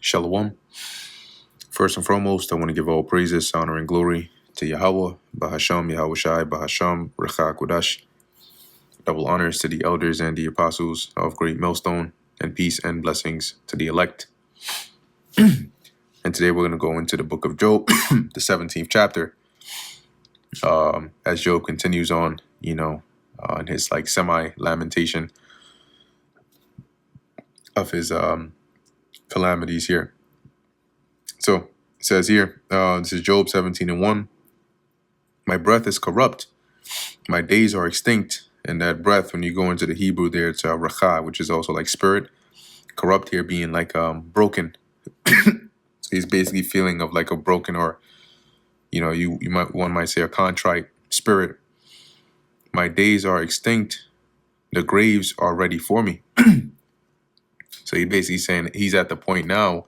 Shalom. First and foremost, I want to give all praises, honor, and glory to Yahweh, Bahasham, Yahweh Shai, Bahasham, Recha Kodash. Double honors to the elders and the apostles of Great Millstone, and peace and blessings to the elect. And today we're going to go into the book of Job, the 17th chapter, as Job continues on, in his semi-lamentation of his calamities here. So it says here, this is Job 17:1. My breath is corrupt, my days are extinct. And that breath, when you go into the Hebrew there, it's racha, which is also like spirit. Corrupt here being like broken. So he's basically feeling of like a broken, or one might say a contrite spirit. My days are extinct, the graves are ready for me. So he's basically saying he's at the point now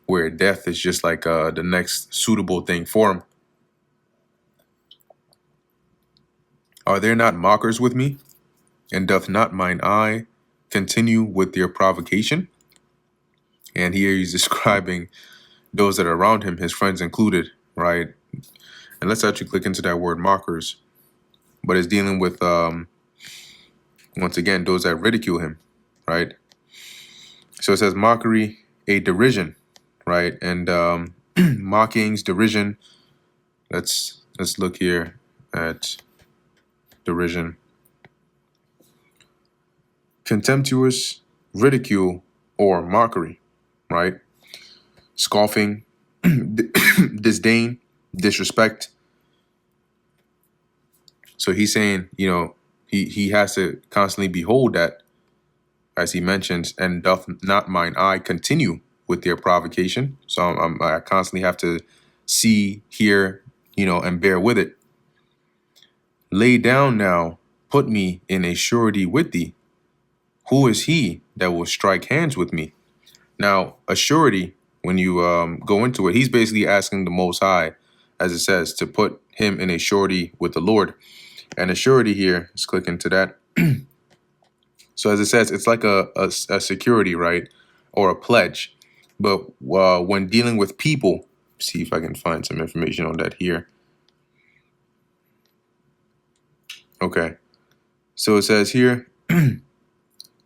where death is just like the next suitable thing for him. Are there not mockers with me? And doth not mine eye continue with their provocation? And here he's describing those that are around him, his friends included, right? And let's actually click into that word mockers. But it's dealing with, once again, those that ridicule him, right? So it says mockery, a derision, right? And mockings, derision. Let's look here at derision. Contemptuous, ridicule, or mockery, right? Scoffing, disdain, disrespect. So he's saying, he has to constantly behold that, as he mentions, and doth not mine eye continue with their provocation. So I constantly have to see, hear, and bear with it. Lay down now, put me in a surety with thee. Who is he that will strike hands with me? Now, a surety, when you go into it, he's basically asking the Most High, as it says, to put him in a surety with the Lord. And a surety here, let's click into that. So as it says, it's like a security, right? Or a pledge. But when dealing with people, see if I can find some information on that here. Okay. So it says here,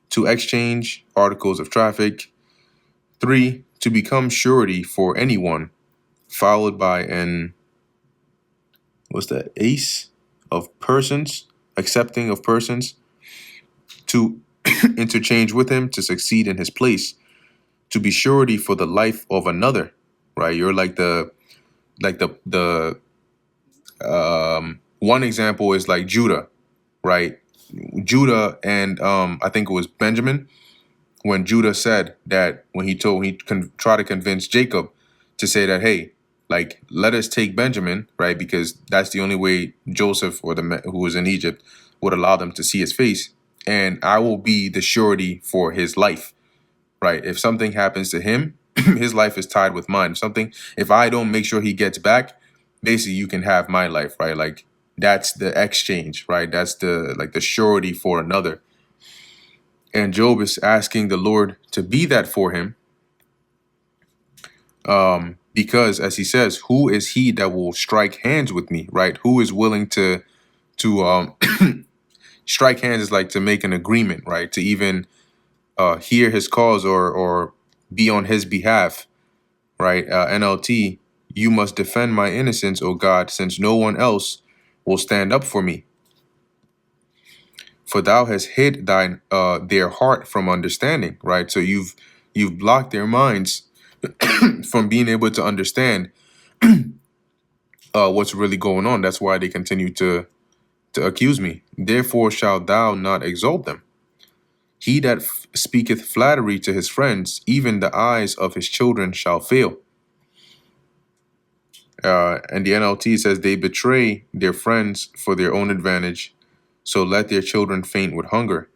to exchange articles of traffic. 3, to become surety for anyone, followed by an, ace of persons, accepting of persons, to interchange with him, to succeed in his place, to be surety for the life of another, right? You're one example is like Judah, right? Judah and I think it was Benjamin, when Judah said that, when he tried to convince Jacob to say that, hey, let us take Benjamin, right? Because that's the only way Joseph, or who was in Egypt, would allow them to see his face. And I will be the surety for his life, right? If something happens to him, his life is tied with mine. If I don't make sure he gets back, basically you can have my life, right? Like that's the exchange, right? That's the surety for another. And Job is asking the Lord to be that for him. Because as he says, who is he that will strike hands with me, right? Who is willing to strike hands, is like to make an agreement, right? To even hear his cause or be on his behalf, right? NLT, you must defend my innocence, O God, since no one else will stand up for me. For thou hast hid their heart from understanding, right? So you've blocked their minds from being able to understand what's really going on. That's why they continue to accuse me. Therefore shalt thou not exalt them. He that speaketh flattery to his friends, even the eyes of his children shall fail. And the NLT says, they betray their friends for their own advantage, so let their children faint with hunger.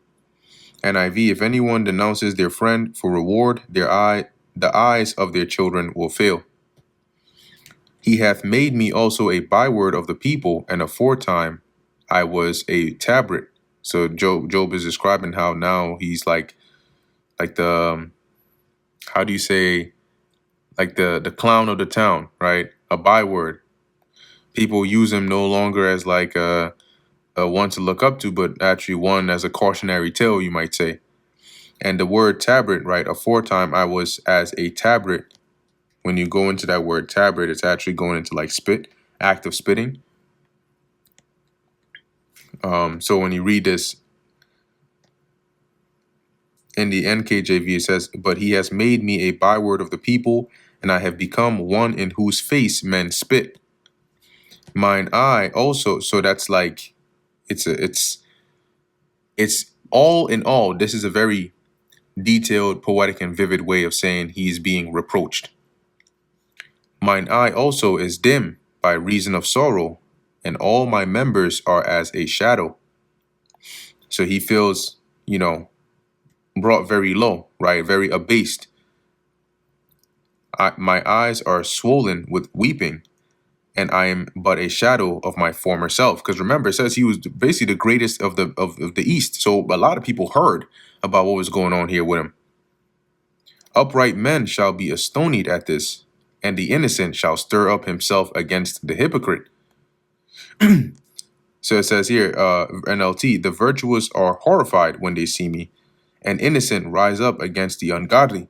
NIV, if anyone denounces their friend for reward, the eyes of their children will fail. He hath made me also a byword of the people, and aforetime I was a tabret. So Job is describing how now he's like the, how do you say, like the clown of the town, right? A byword. People use him no longer as like a one to look up to, but actually one as a cautionary tale, you might say. And the word tabret, right? Aforetime I was as a tabret. When you go into that word tabret, it's actually going into like spit, act of spitting. So when you read this in the NKJV, it says, "But he has made me a byword of the people, and I have become one in whose face men spit. Mine eye also." So that's like it's all in all. This is a very detailed, poetic, and vivid way of saying he's being reproached. Mine eye also is dim by reason of sorrow, and all my members are as a shadow. So he feels, brought very low, right? Very abased. My eyes are swollen with weeping, and I am but a shadow of my former self. Because remember, it says he was basically the greatest of the East. So a lot of people heard about what was going on here with him. Upright men shall be astonied at this, and the innocent shall stir up himself against the hypocrite. So it says here, NLT, the virtuous are horrified when they see me, and innocent rise up against the ungodly.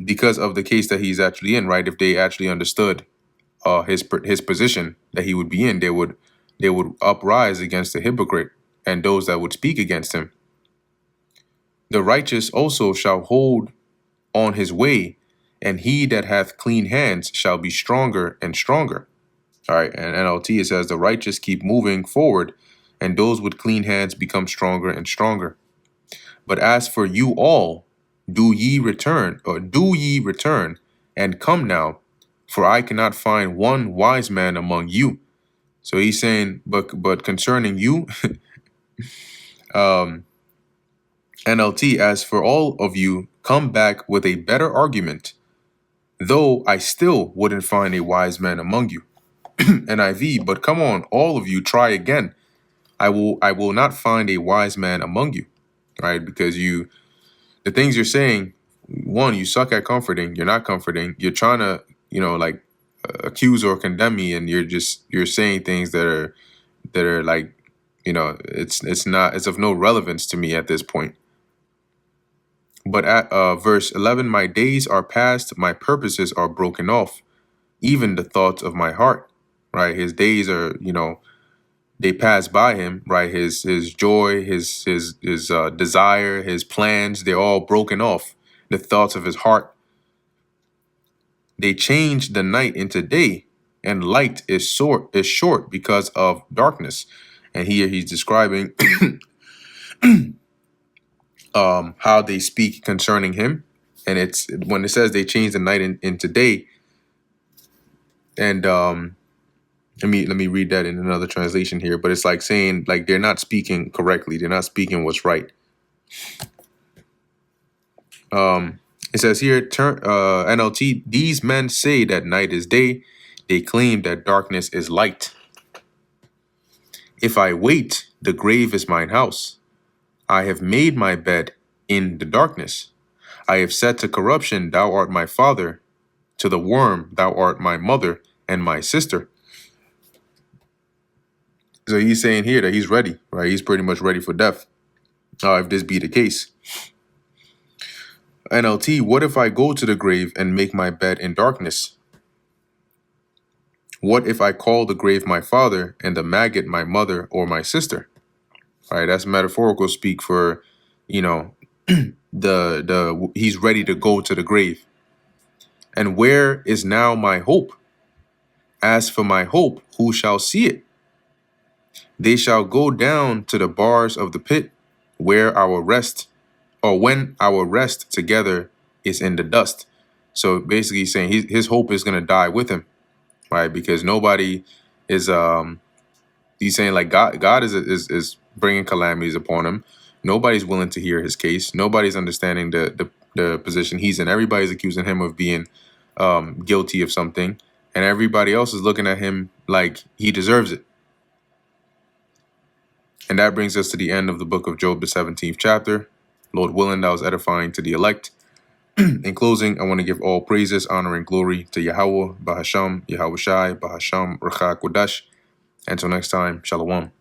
Because of the case that he's actually in, right? If they actually understood his position that he would be in, they would uprise against the hypocrite and those that would speak against him. The righteous also shall hold on his way, and he that hath clean hands shall be stronger and stronger. All right, and NLT, it says the righteous keep moving forward, and those with clean hands become stronger and stronger. But as for you all, do ye return, and come now, for I cannot find one wise man among you. So he's saying, but concerning you, NLT, as for all of you, come back with a better argument, though I still wouldn't find a wise man among you. NIV, but come on, all of you, try again. I will not find a wise man among you, right? Because the things you're saying, one, you suck at comforting. You're not comforting. You're trying to, accuse or condemn me, and you're saying things that are like, it's of no relevance to me at this point. But at verse 11, my days are past, my purposes are broken off, even the thoughts of my heart, right? His days are, they pass by him, right? His joy, his desire, his plans, they're all broken off. The thoughts of his heart. They change the night into day, and light is short because of darkness. And here he's describing how they speak concerning him. And it's when it says they change the night into day. And let me read that in another translation here. But it's like saying like they're not speaking correctly. They're not speaking what's right. It says here, NLT, these men say that night is day. They claim that darkness is light. If I wait, the grave is mine house. I have made my bed in the darkness. I have said to corruption, thou art my father. To the worm, thou art my mother and my sister. So he's saying here that he's ready, right? He's pretty much ready for death. If this be the case. NLT, what if I go to the grave and make my bed in darkness? What if I call the grave my father and the maggot my mother or my sister? All right, that's metaphorical speak for, he's ready to go to the grave. And where is now my hope? As for my hope, who shall see it? They shall go down to the bars of the pit, where our rest, or when our rest together is in the dust. So basically he's saying his hope is going to die with him, right? Because nobody is, he's saying like God is bringing calamities upon him. Nobody's willing to hear his case. Nobody's understanding the position he's in. Everybody's accusing him of being guilty of something. And everybody else is looking at him like he deserves it. And that brings us to the end of the book of Job, the 17th chapter. Lord willing, that was edifying to the elect. In closing, I want to give all praises, honor, and glory to Yahweh, Bahasham, Yahweh Shai, Bahasham, Rachak Wadash. Until next time, Shalom.